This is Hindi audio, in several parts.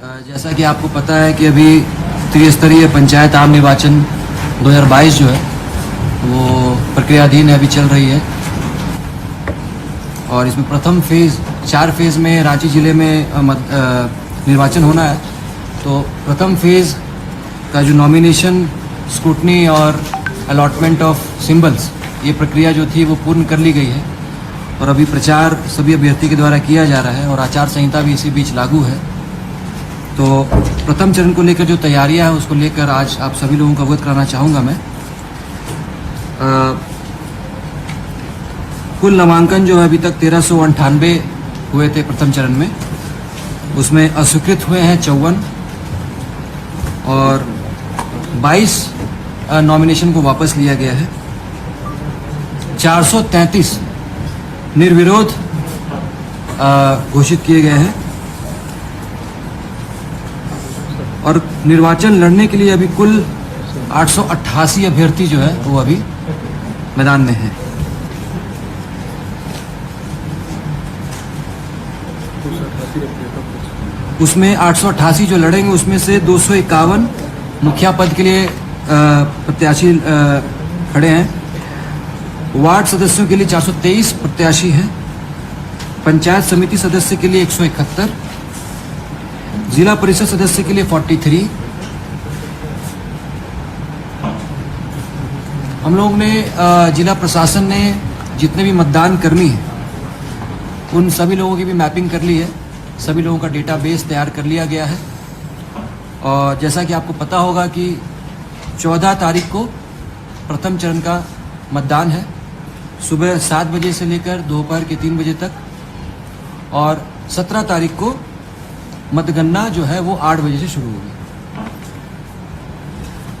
जैसा कि आपको पता है कि अभी त्रिस्तरीय पंचायत आम निर्वाचन 2022 जो है वो प्रक्रियाधीन है, अभी चल रही है। और इसमें प्रथम फेज़ 4 फेज़ में रांची ज़िले में निर्वाचन होना है। तो प्रथम फेज़ का जो नॉमिनेशन, स्क्रूटनी और अलॉटमेंट ऑफ सिंबल्स, ये प्रक्रिया जो थी वो पूर्ण कर ली गई है और अभी प्रचार सभी अभ्यर्थी के द्वारा किया जा रहा है और आचार संहिता भी इसी बीच लागू है। तो प्रथम चरण को लेकर जो तैयारियां हैं उसको लेकर आज आप सभी लोगों को अवगत कराना चाहूँगा मैं। कुल नामांकन जो है अभी तक 1398 हुए थे प्रथम चरण में, उसमें अस्वीकृत हुए हैं 54 और 22 नॉमिनेशन को वापस लिया गया है। 433 निर्विरोध घोषित किए गए हैं और निर्वाचन लड़ने के लिए अभी कुल 888 अभ्यर्थी जो है वो अभी मैदान में हैं। उसमें 888 जो लड़ेंगे उसमें से 251 मुखिया पद के लिए प्रत्याशी खड़े हैं। वार्ड सदस्यों के लिए 423 प्रत्याशी हैं। पंचायत समिति सदस्य के लिए 171, जिला परिषद सदस्य के लिए 43। हम लोग ने जिला प्रशासन ने जितने भी मतदान कर्मी हैं उन सभी लोगों की भी मैपिंग कर ली है। सभी लोगों का डेटाबेस तैयार कर लिया गया है और जैसा कि आपको पता होगा कि 14 तारीख को प्रथम चरण का मतदान है, सुबह 7 बजे से लेकर दोपहर के 3 बजे तक, और 17 तारीख को मतगणना जो है वो 8 बजे से शुरू होगी।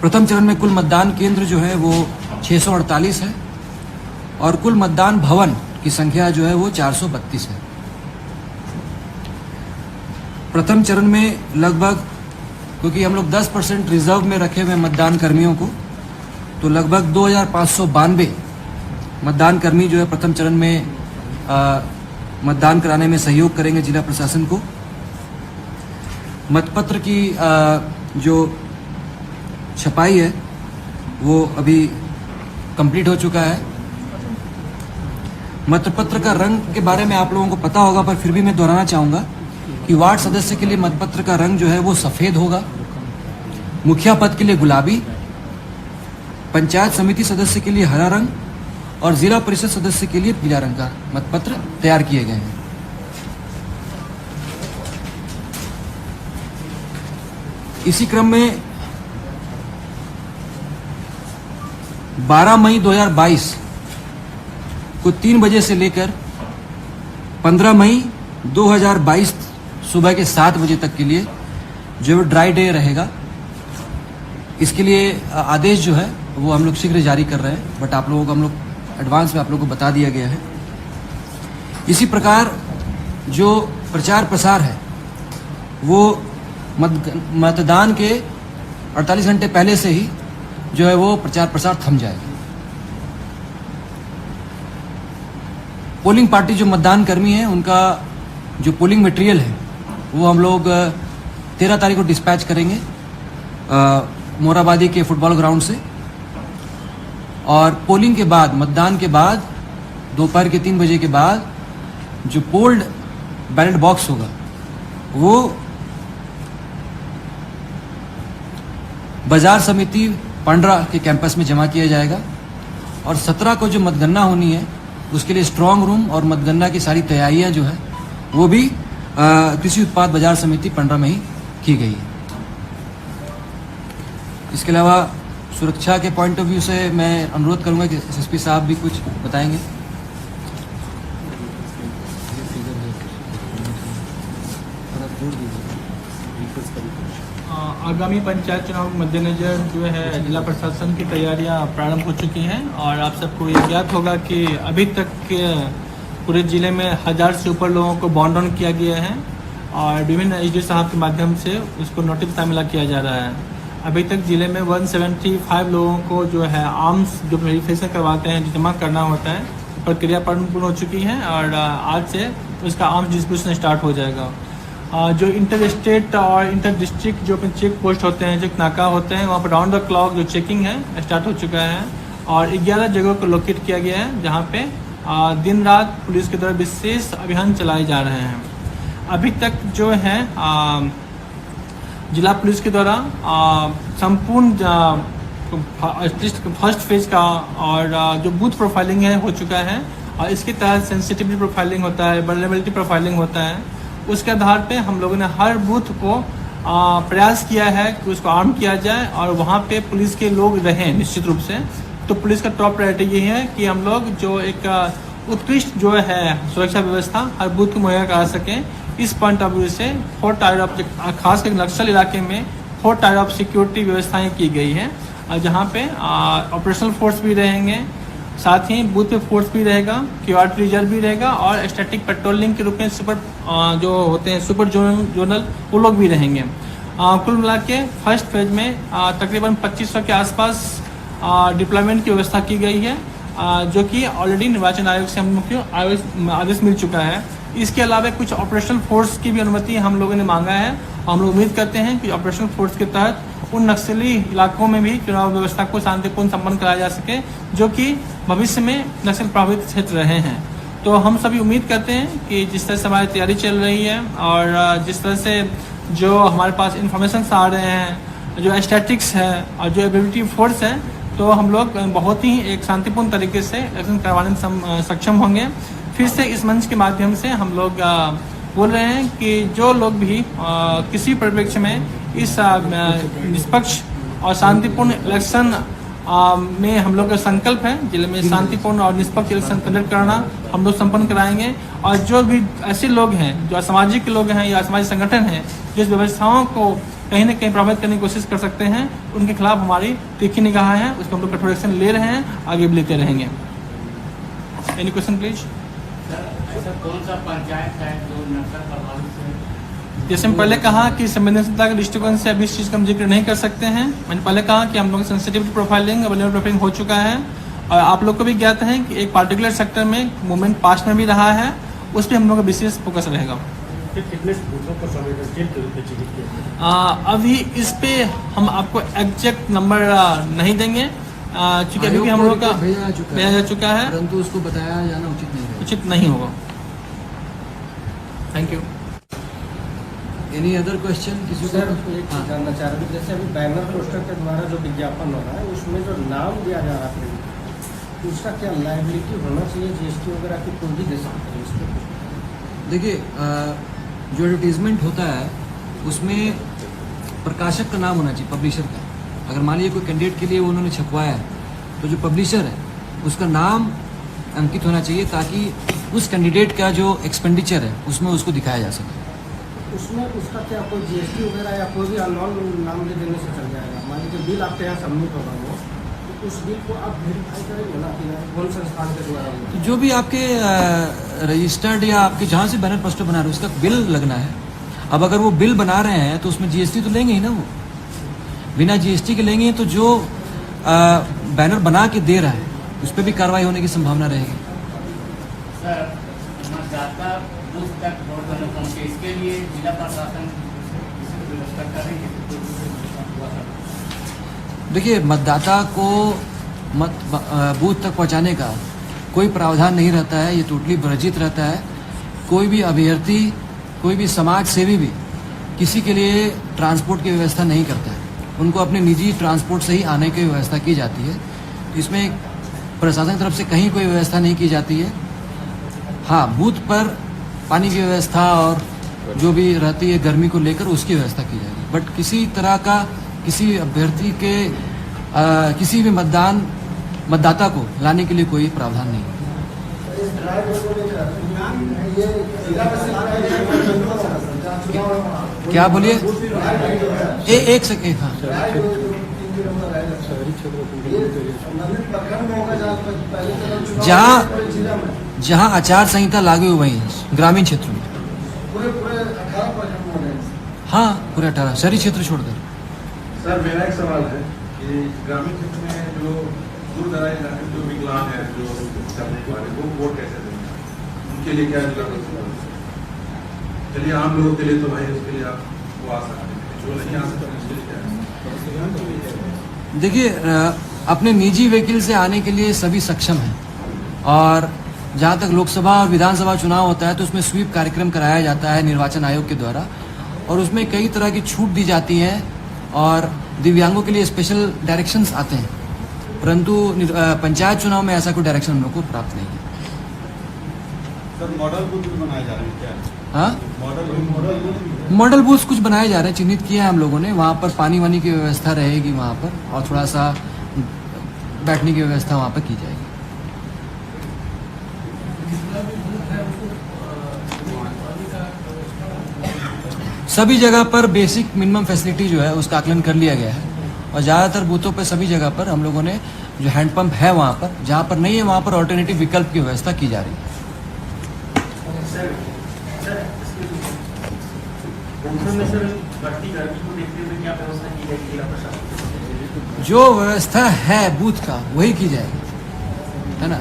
प्रथम चरण में कुल मतदान केंद्र जो है वो 648 है और कुल मतदान भवन की संख्या जो है वो 432 है। प्रथम चरण में लगभग, क्योंकि हम लोग 10% रिजर्व में रखे हुए मतदान कर्मियों को, तो लगभग 2592 मतदान कर्मी जो है प्रथम चरण में मतदान कराने में सहयोग करेंगे जिला प्रशासन को। मतपत्र की जो छपाई है वो अभी कंप्लीट हो चुका है। मतपत्र का रंग के बारे में आप लोगों को पता होगा, पर फिर भी मैं दोहराना चाहूँगा कि वार्ड सदस्य के लिए मतपत्र का रंग जो है वो सफ़ेद होगा, मुखिया पद के लिए गुलाबी, पंचायत समिति सदस्य के लिए हरा रंग और जिला परिषद सदस्य के लिए पीला रंग का मतपत्र तैयार किए गए हैं। इसी क्रम में 12 मई 2022 को 3 बजे से लेकर 15 मई 2022 सुबह के 7 बजे तक के लिए जो ड्राई डे रहेगा। इसके लिए आदेश जो है वो हम लोग शीघ्र जारी कर रहे हैं, बट आप लोगों को हम लोग एडवांस में आप लोगों को बता दिया गया है। इसी प्रकार जो प्रचार प्रसार है वो मतदान के 48 घंटे पहले से ही जो है वो प्रचार प्रसार थम जाएगा। पोलिंग पार्टी जो मतदान कर्मी हैं उनका जो पोलिंग मटेरियल है वो हम लोग 13 तारीख को डिस्पैच करेंगे मोराबादी के फुटबॉल ग्राउंड से, और पोलिंग के बाद, मतदान के बाद, दोपहर के 3 बजे के बाद जो पोल्ड बैलेट बॉक्स होगा वो बाजार समिति पंडरा के कैंपस में जमा किया जाएगा और 17 को जो मतगणना होनी है उसके लिए स्ट्रांग रूम और मतगणना की सारी तैयारियां जो है वो भी कृषि उत्पाद बाजार समिति पंडरा में ही की गई है। इसके अलावा सुरक्षा के पॉइंट ऑफ व्यू से मैं अनुरोध करूंगा कि एसएसपी साहब भी कुछ बताएंगे। आगामी पंचायत चुनाव के मद्देनजर जो है जिला प्रशासन की तैयारियां प्रारंभ हो चुकी हैं और आप सबको ये ज्ञात होगा कि अभी तक के पूरे ज़िले में 1000 से ऊपर लोगों को बॉन्ड ऑन किया गया है और विभिन्न एसडी साहब के माध्यम से उसको नोटिस तामीला किया जा रहा है। अभी तक ज़िले में 175 लोगों को जो है आर्म्स जो वेरिफिकेशन करवाते हैं, जो जमा करना होता है, प्रक्रिया पूर्ण हो चुकी है और आज से उसका आर्म्स डिस्ट्रीब्यूशन स्टार्ट हो जाएगा। जो इंटर स्टेट और इंटर डिस्ट्रिक्ट जो चेक पोस्ट होते हैं, जो नाका होते हैं, वहाँ पर राउंड द क्लॉक जो चेकिंग है स्टार्ट हो चुका है और 11 जगहों को लोकेट किया गया है जहाँ पे दिन रात पुलिस के द्वारा विशेष अभियान चलाए जा रहे हैं। अभी तक जो है जिला पुलिस के द्वारा संपूर्ण फर्स्ट फेज का और जो बूथ प्रोफाइलिंग है हो चुका है और इसके तहत सेंसिटिविटी प्रोफाइलिंग होता है, वल्नरेबिलिटी प्रोफाइलिंग होता है। उसके आधार पे हम लोगों ने हर बूथ को प्रयास किया है कि उसको आर्म किया जाए और वहाँ पे पुलिस के लोग रहें निश्चित रूप से। तो पुलिस का टॉप प्रायोरिटी ये है कि हम लोग जो एक उत्कृष्ट जो है सुरक्षा व्यवस्था हर बूथ को मुहैया करा सकें। इस पॉइंट ऑफ व्यू से 4 टायर ऑफ खासकर नक्सल इलाके में 4 टायर ऑफ सिक्योरिटी व्यवस्थाएं की गई है जहाँ पे ऑपरेशनल फोर्स भी रहेंगे, साथ ही बूथ पे फोर्स भी रहेगा, क्यूआरटी रिजर्व भी रहेगा और स्टैटिक पेट्रोलिंग के रूप में सुपर जो होते हैं सुपर जोनल वो लोग भी रहेंगे। कुल मिला के फर्स्ट फेज में तकरीबन 2500 के आसपास डिप्लॉयमेंट की व्यवस्था की गई है जो कि ऑलरेडी निर्वाचन आयोग से हम लोग को आदेश मिल चुका है। इसके अलावा कुछ ऑपरेशनल फोर्स की भी अनुमति हम लोगों ने मांगा है। हम लोग उम्मीद करते हैं कि ऑपरेशनल फोर्स के तहत उन नक्सली इलाकों में भी चुनाव व्यवस्था को शांतिपूर्ण संपन्न कराया जा सके जो कि भविष्य में नक्सल प्रभावित क्षेत्र रहे हैं। तो हम सभी उम्मीद करते हैं कि जिस तरह से हमारी तैयारी चल रही है और जिस तरह से जो हमारे पास इंफॉर्मेशन आ रहे हैं, जो स्टैटिक्स है और जो एबिलिटी फोर्स है, तो हम लोग बहुत ही एक शांतिपूर्ण तरीके से इलेक्शन करवाने में सक्षम होंगे। फिर से इस मंच के माध्यम से हम लोग बोल रहे हैं कि जो लोग भी किसी परिप्रेक्ष्य में इस निष्पक्ष और शांतिपूर्ण इलेक्शन में हम लोग का संकल्प है जिले में शांतिपूर्ण और निष्पक्ष इलेक्शन कंडक्ट करना हम लोग संपन्न कराएंगे। और जो भी ऐसे लोग हैं जो असामाजिक लोग हैं या असामाजिक संगठन हैं जिस व्यवस्थाओं को कहीं न कहीं प्रभावित करने की कोशिश कर सकते हैं, उनके खिलाफ हमारी तीखी निगाह है, उसको हम लोग कठोर एक्शन ले रहे हैं, आगे भी लेते रहेंगे। Any question please. ऐसा कौन सा पंचायत है जो नक्सल प्रभावित है? जैसे मैं पहले कहा कि संवेदनशीलता के दृष्टिकोण से अभी इस चीज़ का हम जिक्र नहीं कर सकते हैं। मैंने पहले कहा कि हम लोग सेंसिटिविटी प्रोफाइलिंग और प्रोफाइलिंग हो चुका है और आप लोग को भी ज्ञात है कि एक पार्टिकुलर सेक्टर में मूवमेंट पास्ट में भी रहा है, उस पर हम लोग का विशेष फोकस रहेगा। अभी इस पे हम आपको एग्जैक्ट नंबर नहीं देंगे क्योंकि अभी भी हम लोग का भेजा जा चुका है, परंतु उसको बताया जाना उचित नहीं होगा। Thank you. Any other question किसी को? एक जानना चाह रहे थे, जैसे अभी बैनर पोस्टर के द्वारा जो विज्ञापन हो रहा है उसमें जो नाम दिया जा रहा है उसका क्या लायबिलिटी होना चाहिए? जीएसटी वगैरह की कोई भी दे सकते हैं इसको? देखिए, जो एडवर्टीजमेंट होता है उसमें प्रकाशक का नाम होना चाहिए, पब्लिशर का। अगर मान लीजिए कोई कैंडिडेट के लिए उन्होंने छपवाया है तो जो पब्लिशर है उसका नाम अंकित होना चाहिए ताकि उस कैंडिडेट का जो एक्सपेंडिचर है उसमें उसको दिखाया जा सके। उसमें उसका क्या कोई जीएसटी वगैरह या कोई भी अननोन नाम दे देने से चल जाएगा? मान लीजिए बिल आपके यहाँ सबमिट होगा वो, तो उस बिल को आप वेरीफाई करेंगे ना कि कौन संस्थान के द्वारा? तो जो भी आपके रजिस्टर्ड या आपके जहाँ से बैनर पोस्टर बना रहे हैं उसका बिल लगना है। अब अगर वो बिल बना रहे हैं तो उसमें जीएसटी तो लेंगे ही ना, वो बिना जीएसटी के लेंगे तो जो बैनर बना के दे रहा है उस पर भी कार्रवाई होने की संभावना रहेगी। सर, मतदाता बूथ तक वोट करने पहुंचे, इसके लिए जिला प्रशासन व्यवस्था करेंगे? देखिए, मतदाता को बूथ तक पहुंचाने का कोई प्रावधान नहीं रहता है, ये टोटली वर्जित रहता है। कोई भी अभ्यर्थी, कोई भी समाज सेवी भी किसी के लिए ट्रांसपोर्ट की व्यवस्था नहीं करता है, उनको अपने निजी ट्रांसपोर्ट से ही आने की व्यवस्था की जाती है। इसमें प्रशासन की तरफ से कहीं कोई व्यवस्था नहीं की जाती है। हाँ, बूथ पर पानी की व्यवस्था और जो भी रहती है गर्मी को लेकर उसकी व्यवस्था की जाएगी, बट किसी तरह का किसी अभ्यर्थी के किसी भी मतदाता को लाने के लिए कोई प्रावधान नहीं। क्या बोलिए? एक सेकेंड। हाँ, जहाँ आचार संहिता लागू हुई है ग्रामीण क्षेत्र में, हाँ पूरे 18 शहरी क्षेत्र छोड़कर। सर, मेरा एक सवाल है कि ग्रामीण क्षेत्र में जो दूर दराज इलाके जो विकलांग है, जो चलने वाले, वो वोट कैसे देंगे? उनके लिए क्या? चलिए आम लोगों के लिए तो भाई उसके लिए आप वो आ सकते हैं, जो नहीं आ सकते उसके लिए क्या है? देखिए अपने निजी व्हीकल से आने के लिए सभी सक्षम हैं, और जहाँ तक लोकसभा और विधानसभा चुनाव होता है तो उसमें स्वीप कार्यक्रम कराया जाता है निर्वाचन आयोग के द्वारा, और उसमें कई तरह की छूट दी जाती है और दिव्यांगों के लिए स्पेशल डायरेक्शंस आते हैं, परंतु पंचायत चुनाव में ऐसा कोई डायरेक्शन हम लोग को प्राप्त नहीं है। सर मॉडल बूथ भी बनाए जा रहे हैं क्या? हाँ, मॉडल बूथ कुछ बनाए जा रहे हैं, चिन्हित किया है हम लोगों ने। वहाँ पर पानी वानी की व्यवस्था रहेगी वहाँ पर, और थोड़ा सा बैठने की व्यवस्था वहाँ पर की जाएगी। सभी जगह पर बेसिक मिनिमम फैसिलिटी जो है उसका आकलन कर लिया गया है, और ज़्यादातर बूथों पर सभी जगह पर हम लोगों ने जो हैंडपंप है वहाँ पर, जहाँ पर नहीं है वहाँ पर ऑल्टरनेटिव विकल्प की व्यवस्था की जा रही है। जो व्यवस्था है बूथ का वही की जाएगी, है ना।